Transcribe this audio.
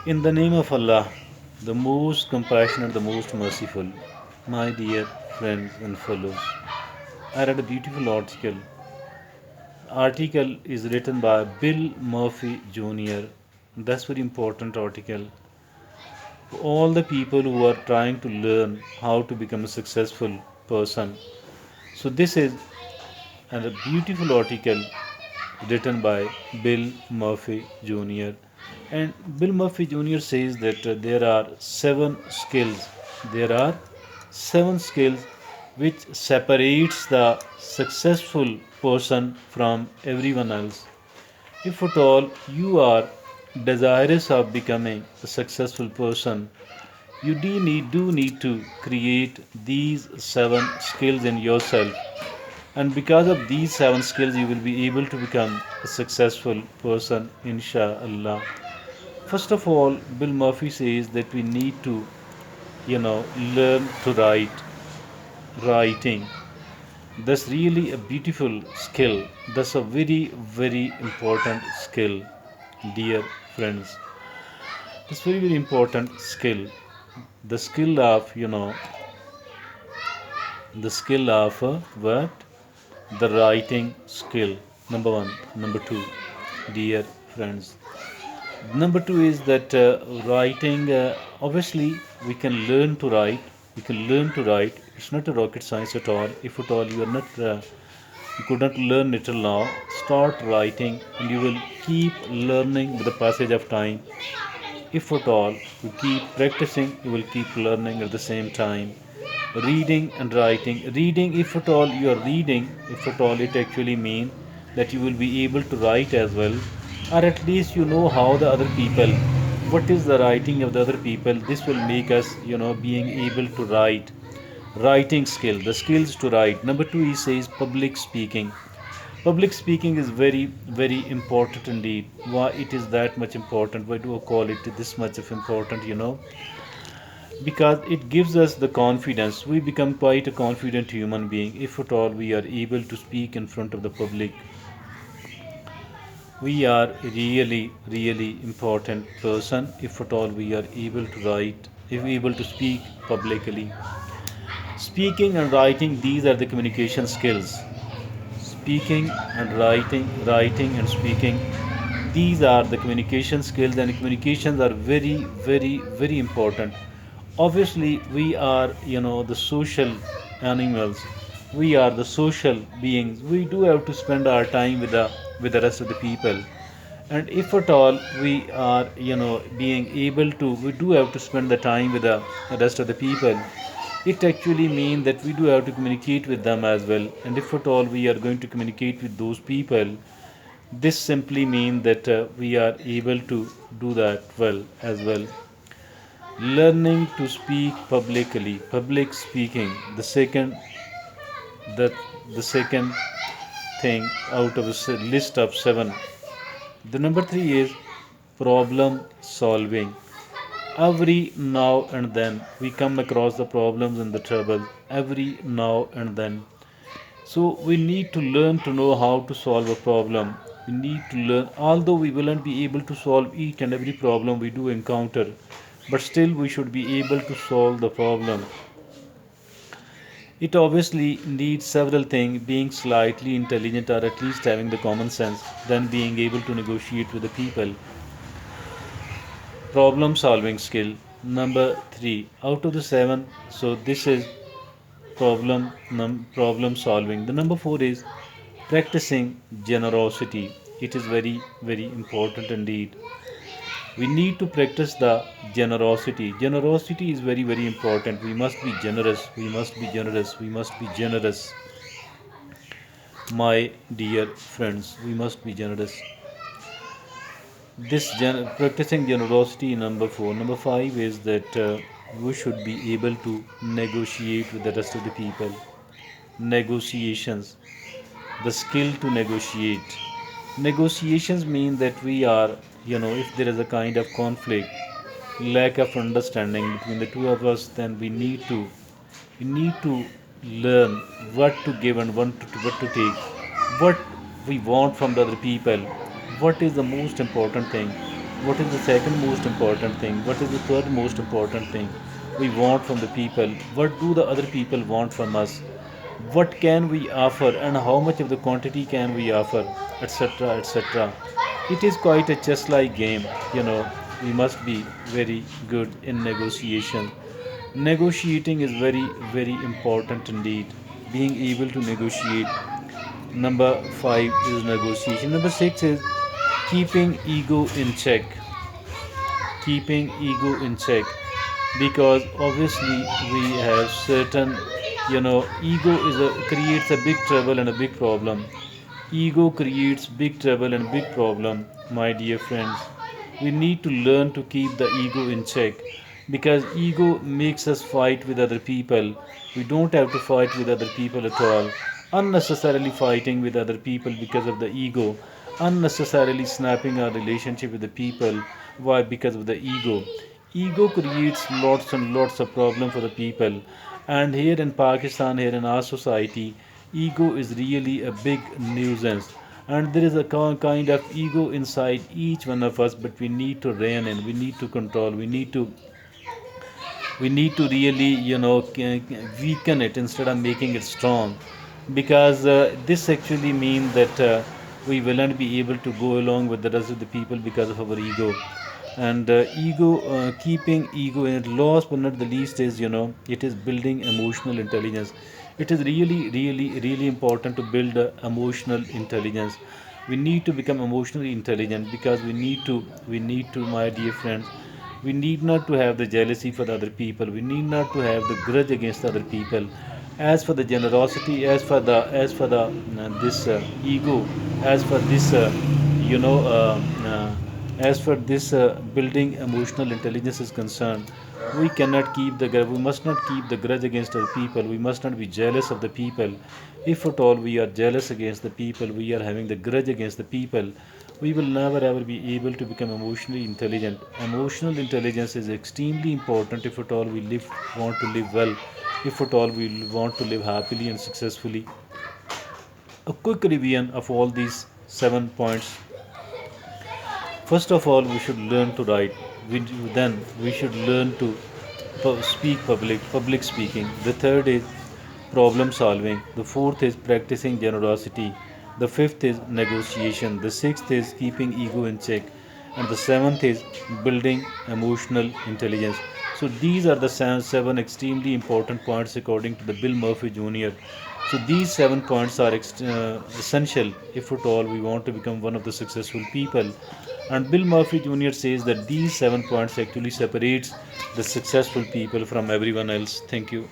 In the name of Allah, the most compassionate, the most merciful, my dear friends and fellows, I read a beautiful article. The article is written by Bill Murphy Jr. That's very important article for all the people who are trying to learn how to become a successful person. So this is a beautiful article written by Bill Murphy Jr. And Bill Murphy Jr. says that there are seven skills. There are seven skills which separates the successful person from everyone else. If at all you are desirous of becoming a successful person, you do need to create these seven skills in yourself, and because of these seven skills you will be able to become a successful person, inshallah. First of all, Bill Murphy says that we need to learn to writing. That's really a beautiful skill. That's a very important skill, dear friends. That's very important skill. The skill of the skill of what? The writing skill. Number one. Number two, dear friends. Number two is that writing, obviously we can learn to write. We can learn to write. It's not a rocket science at all. If at all you are not you could not learn it till now, start writing and you will keep learning with the passage of time. If at all you keep practicing, you will keep learning at the same time. Reading and writing. Reading, if at all you are reading, if at all it actually means that you will be able to write as well, or at least you know how the other people, what is the writing of the other people. This will make us, being able to write. Writing skill, the skills to write. Number two, he says public speaking. Public speaking is very important indeed. Why it is that much important? Why do I call it this much of important? Because it gives us the confidence. We become quite a confident human being if at all we are able to speak in front of the public. We are really important person if at all we are able to write, if we are able to speak publicly. Speaking and writing, these are the communication skills. Speaking and writing and speaking, these are the communication skills, and communications are very important. Obviously we are the social animals. We are the social beings. We do have to spend our time with the rest of the people. And if at all we are being able to, we do have to spend the time with the rest of the people. It actually means that we do have to communicate with them as well. And if at all we are going to communicate with those people, this simply means that we are able to do that well as well. Learning to speak publicly, public speaking, the the second thing out of a list of seven. The number three is problem solving. Every now and then we come across the problems and the troubles, every now and then. So we need to learn to know how to solve a problem. We need to learn, although we will not be able to solve each and every problem we do encounter, but still we should be able to solve the problem. It obviously needs several things: being slightly intelligent, or at least having the common sense, then being able to negotiate with the people. Problem solving skill. Number three out of the seven. So this is problem solving. The number four is practicing generosity. It is very important indeed. We need to practice the generosity. Generosity is very important. We must be generous. We must be generous. We must be generous. My dear friends, we must be generous. Practicing generosity, number four. Number five is that we should be able to negotiate with the rest of the people. Negotiations, the skill to negotiate. Negotiations mean that we are, if there is a kind of conflict, lack of understanding between the two of us, then we need to learn what to give and what to take, what we want from the other people, what is the most important thing. What is the second most important thing? What is the third most important thing we want from the people? What do the other people want from us? What can we offer and how much of the quantity can we offer, etc., etc. It is quite a chess like game, you know. We must be very good in negotiation. Negotiating is very, very important indeed. Being able to negotiate. Number five is negotiation. Number six is keeping ego in check. Keeping ego in check, because obviously we have certain, ego creates a big trouble and a big problem. Ego creates big trouble and big problem, my dear friends. We need to learn to keep the ego in check, because ego makes us fight with other people. We don't have to fight with other people at all. Unnecessarily fighting with other people because of the ego, unnecessarily snapping our relationship with the people. Why? Because of the ego. Ego creates lots and lots of problem for the people. And here in Pakistan, here in our society, ego is really a big nuisance. And there is a kind of ego inside each one of us, but we need to rein in, we need to control, we need to really, weaken it instead of making it strong, because this actually means that we will not be able to go along with the rest of the people because of our ego. And keeping ego in, last but not the least, is, it is building emotional intelligence. It is really, really, really important to build emotional intelligence. We need to become emotionally intelligent, because we need to, my dear friends, we need not to have the jealousy for the other people. We need not to have the grudge against other people. As for the generosity, as for the this ego, as for this you know as for this building emotional intelligence is concerned, we must not keep the grudge against other people. We must not be jealous of the people. If at all we are jealous against the people, we are having the grudge against the people, we will never ever be able to become emotionally intelligent. Emotional intelligence is extremely important if at all want to live well, if at all we want to live happily and successfully. A quick revision of all these 7 points. First of all, we should learn to write. Then we should learn to speak public speaking. The third is problem solving. The fourth is practicing generosity. The fifth is negotiation. The sixth is keeping ego in check. And the seventh is building emotional intelligence. So these are the seven extremely important points according to the Bill Murphy Jr. So these 7 points are essential if at all we want to become one of the successful people. And Bill Murphy Jr. says that these 7 points actually separates the successful people from everyone else. Thank you.